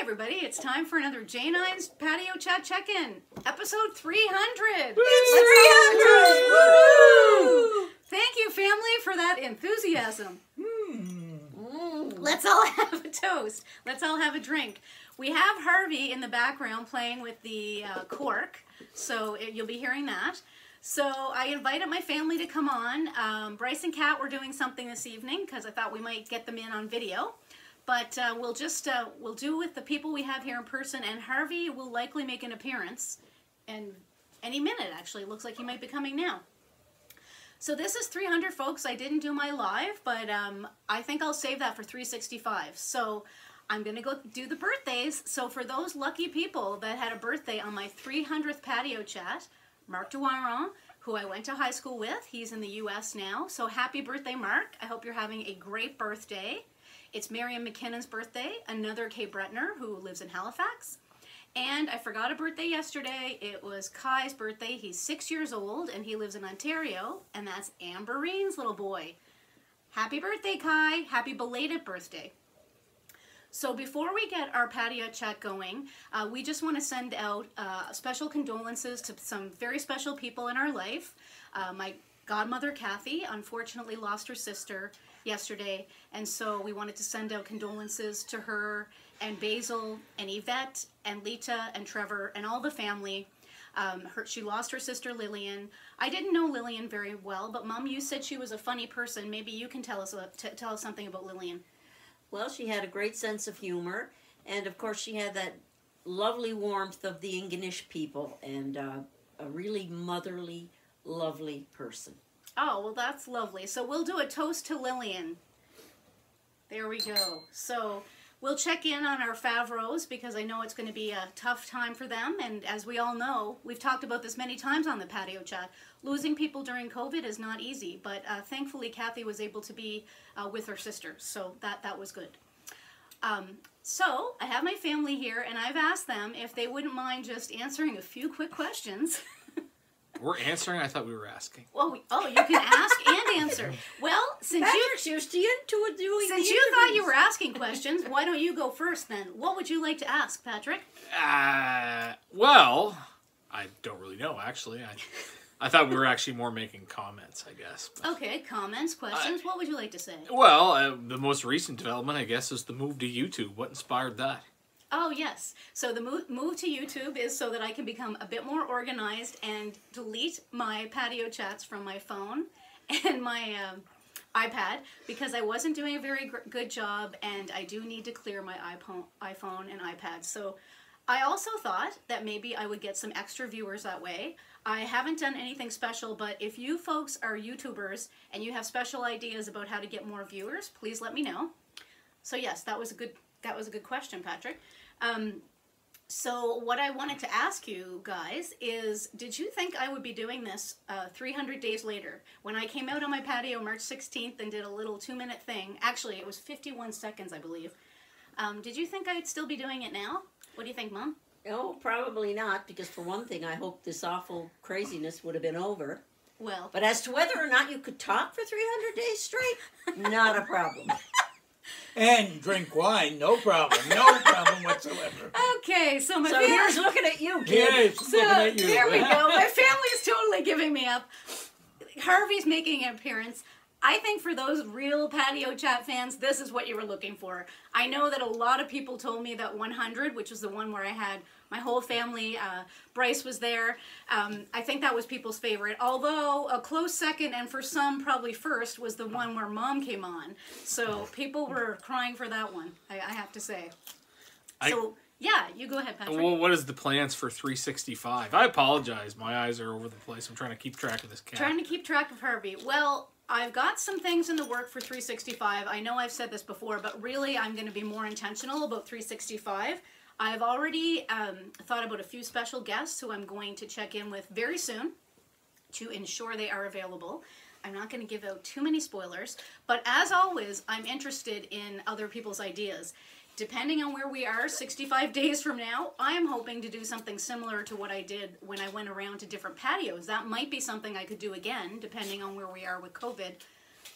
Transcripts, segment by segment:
everybody, it's time for another J9’s Patio Chat check-in, episode 300. Woo! Thank you, family, for that enthusiasm. Let's all have a toast. Let's all have a drink. We have Harvey in the background playing with the cork, so you'll be hearing that. So I invited my family to come on. Bryce and Kat were doing something this evening because I thought we might get them in on video. But we'll do with the people we have here in person, and Harvey will likely make an appearance in any minute, actually. It looks like he might be coming now. So this is 300, folks. I didn't do my live, but I think I'll save that for 365. So I'm going to go do the birthdays. So for those lucky people that had a birthday on my 300th Patio Chat, Mark Dewaron, who I went to high school with, he's in the U.S. now. So happy birthday, Mark. I hope you're having a great birthday. It's Miriam McKinnon's birthday, another Kay Bretner who lives in Halifax. And I forgot a birthday yesterday. It was Kai's birthday. He's 6 years old and he lives in Ontario. And that's Ambereen's little boy. Happy birthday, Kai. Happy belated birthday. So before we get our patio chat going, we just want to send out special condolences to some very special people in our life. My godmother, Kathy, unfortunately lost her sister yesterday, and so we wanted to send out condolences to her and Basil and Yvette and Lita and Trevor and all the family. She lost her sister Lillian. I didn't know Lillian very well, but Mom, you said she was a funny person. Maybe you can tell us something about Lillian. Well, she had a great sense of humor, and of course she had that lovely warmth of the English people, and a really motherly, lovely person. Oh, well, that's lovely. So we'll do a toast to Lillian. There we go. So we'll check in on our Favreaus because I know it's going to be a tough time for them. And as we all know, we've talked about this many times on the Patio Chat. Losing people during COVID is not easy, but thankfully Kathy was able to be with her sister. So that was good. So I have my family here, and I've asked them if they wouldn't mind just answering a few quick questions. We're answering? I thought we were asking. Well, you can ask and answer. Well, since you thought you were asking questions, why don't you go first then? What would you like to ask, Patrick? Well, I don't really know, actually. I thought we were actually more making comments, I guess. But, okay, comments, questions. What would you like to say? Well, the most recent development, I guess, is the move to YouTube. What inspired that? Oh, yes. So the move to YouTube is so that I can become a bit more organized and delete my patio chats from my phone and my iPad because I wasn't doing a very good job, and I do need to clear my iPhone and iPad. So I also thought that maybe I would get some extra viewers that way. I haven't done anything special, but if you folks are YouTubers and you have special ideas about how to get more viewers, please let me know. So yes, that was a good question, Patrick. So what I wanted to ask you guys is, did you think I would be doing this 300 days later? When I came out on my patio March 16th and did a little 2-minute thing, actually it was 51 seconds, I believe. Did you think I'd still be doing it now? What do you think, Mom? No, probably not, because for one thing, I hope this awful craziness would have been over. Well. But as to whether or not you could talk for 300 days straight, not a problem. And drink wine, no problem. No problem whatsoever. Okay, so here's looking at you, kid. Yes, looking at you. There we go. My family's totally giving me up. Harvey's making an appearance. I think for those real Patio Chat fans, this is what you were looking for. I know that a lot of people told me that 100, which was the one where I had my whole family, Bryce was there. I think that was people's favorite. Although a close second, and for some probably first, was the one where Mom came on. So people were crying for that one, I have to say. Yeah, you go ahead, Patrick. Well, what is the plans for 365? I apologize. My eyes are over the place. I'm trying to keep track of this cat. Trying to keep track of Harvey. Well, I've got some things in the work for 365. I know I've said this before, but really I'm going to be more intentional about 365. I've already thought about a few special guests who I'm going to check in with very soon to ensure they are available. I'm not going to give out too many spoilers, but as always, I'm interested in other people's ideas. Depending on where we are 65 days from now, I'm hoping to do something similar to what I did when I went around to different patios. That might be something I could do again, depending on where we are with COVID.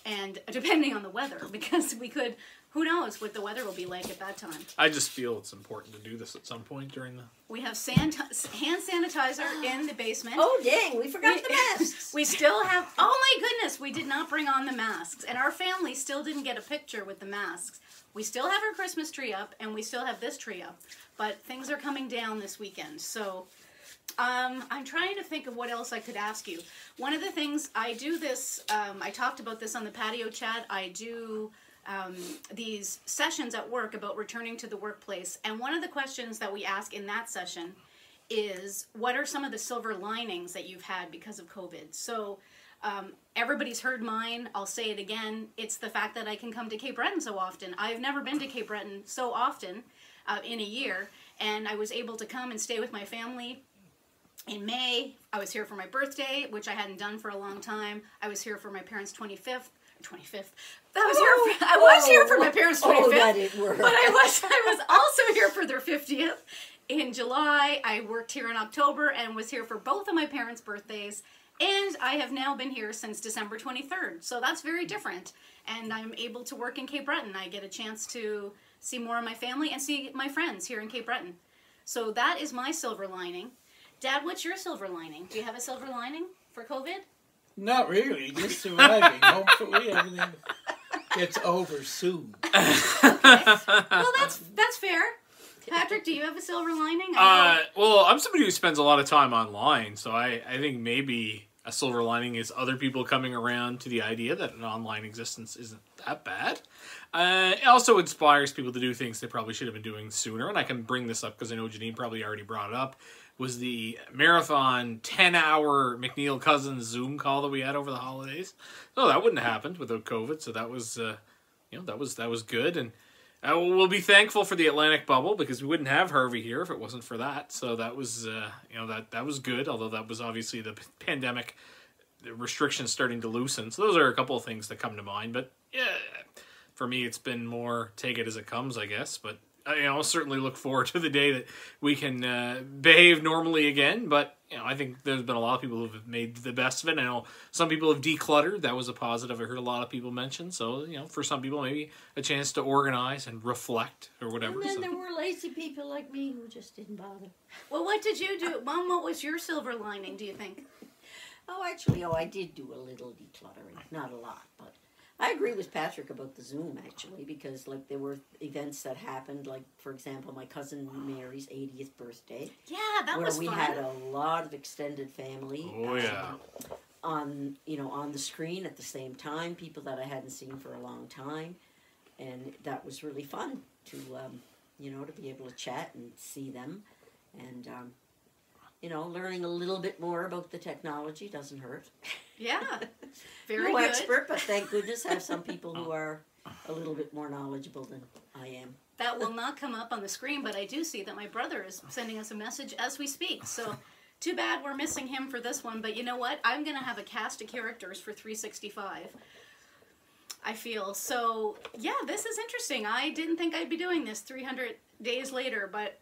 and depending on the weather, because we could, who knows what the weather will be like at that time. I just feel it's important to do this at some point during the... We have hand sanitizer in the basement. Oh, dang, we forgot the masks. We still have, oh my goodness, we did not bring on the masks. And our family still didn't get a picture with the masks. We still have our Christmas tree up, and we still have this tree up. But things are coming down this weekend, so... I'm trying to think of what else I could ask you. One of the things, I do this, I talked about this on the Patio Chat, I do these sessions at work about returning to the workplace, and one of the questions that we ask in that session is, what are some of the silver linings that you've had because of COVID? So, everybody's heard mine, I'll say it again, it's the fact that I can come to Cape Breton so often. I've never been to Cape Breton so often in a year, and I was able to come and stay with my family. In May, I was here for my birthday, which I hadn't done for a long time. I was here for my parents' 25th. I was here for my parents' 25th. Oh, that didn't work. But I was also here for their 50th. In July, I worked here in October and was here for both of my parents' birthdays. And I have now been here since December 23rd. So that's very different. And I'm able to work in Cape Breton. I get a chance to see more of my family and see my friends here in Cape Breton. So that is my silver lining. Dad, what's your silver lining? Do you have a silver lining for COVID? Not really, just surviving. Hopefully everything gets over soon. Okay. Well, that's fair. Patrick, do you have a silver lining? Well, I'm somebody who spends a lot of time online, so I think maybe a silver lining is other people coming around to the idea that an online existence isn't that bad. It also inspires people to do things they probably should have been doing sooner, and I can bring this up because I know Janine probably already brought it up, was the marathon 10-hour McNeil Cousins Zoom call that we had over the holidays. So that wouldn't have happened without COVID, so that was, that was good, and we'll be thankful for the Atlantic bubble because we wouldn't have Harvey here if it wasn't for that. So that was, that was good. Although that was obviously the pandemic restrictions starting to loosen. So those are a couple of things that come to mind. But yeah, for me, it's been more take it as it comes, I guess. But I'll certainly look forward to the day that we can behave normally again. But I think there's been a lot of people who have made the best of it. I know some people have decluttered. That was a positive I heard a lot of people mention. So, for some people, maybe a chance to organize and reflect or whatever. And then there were lazy people like me who just didn't bother. Well, what did you do? Mom, what was your silver lining, do you think? I did do a little decluttering. Not a lot, but I agree with Patrick about the Zoom, actually, because, there were events that happened, for example, my cousin Mary's 80th birthday. Yeah, that was fun. Where we had a lot of extended family. Oh, yeah. On the screen at the same time, people that I hadn't seen for a long time. And that was really fun to, to be able to chat and see them. And, learning a little bit more about the technology doesn't hurt. Yeah, very no good. expert, but thank goodness I have some people who are a little bit more knowledgeable than I am. That will not come up on the screen, but I do see that my brother is sending us a message as we speak. So, too bad we're missing him for this one, but you know what? I'm going to have a cast of characters for 365. I feel. So, yeah, this is interesting. I didn't think I'd be doing this 300 days later, but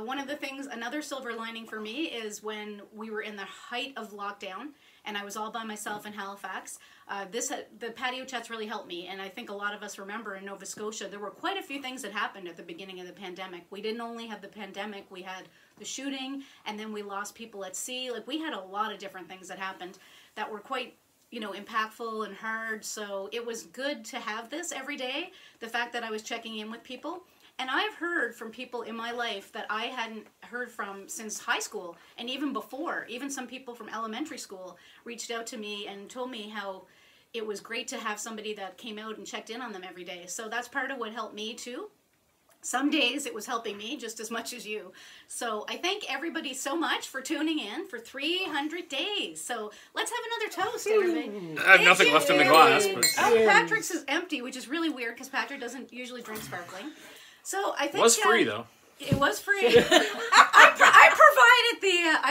one of the things, another silver lining for me is when we were in the height of lockdown and I was all by myself in Halifax. The patio chats really helped me, and I think a lot of us remember in Nova Scotia there were quite a few things that happened at the beginning of the pandemic. We didn't only have the pandemic, we had the shooting, and then we lost people at sea. We had a lot of different things that happened that were quite impactful and hard, so it was good to have this every day, the fact that I was checking in with people. And I've heard from people in my life that I hadn't heard from since high school, and even before. Even some people from elementary school reached out to me and told me how it was great to have somebody that came out and checked in on them every day. So that's part of what helped me too. Some days it was helping me just as much as you. So I thank everybody so much for tuning in for 300 days. So let's have another toast, everybody. I have nothing left in the glass. But... Oh, Patrick's is empty, which is really weird because Patrick doesn't usually drink sparkling. So I think it was free though. It was free. I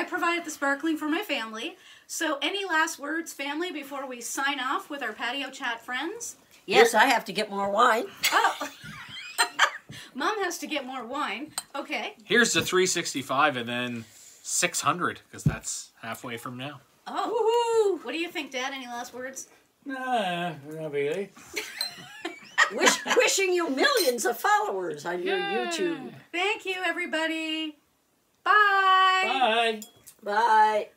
provided the sparkling for my family. So any last words, family, before we sign off with our patio chat friends? Yes, I have to get more wine. Oh. Mom has to get more wine. Okay. Here's the 365 and then 600 because that's halfway from now. Oh. Woohoo! What do you think, Dad? Any last words? Nah, not really. Wishing you millions of followers on your YouTube. Thank you, everybody. Bye. Bye. Bye.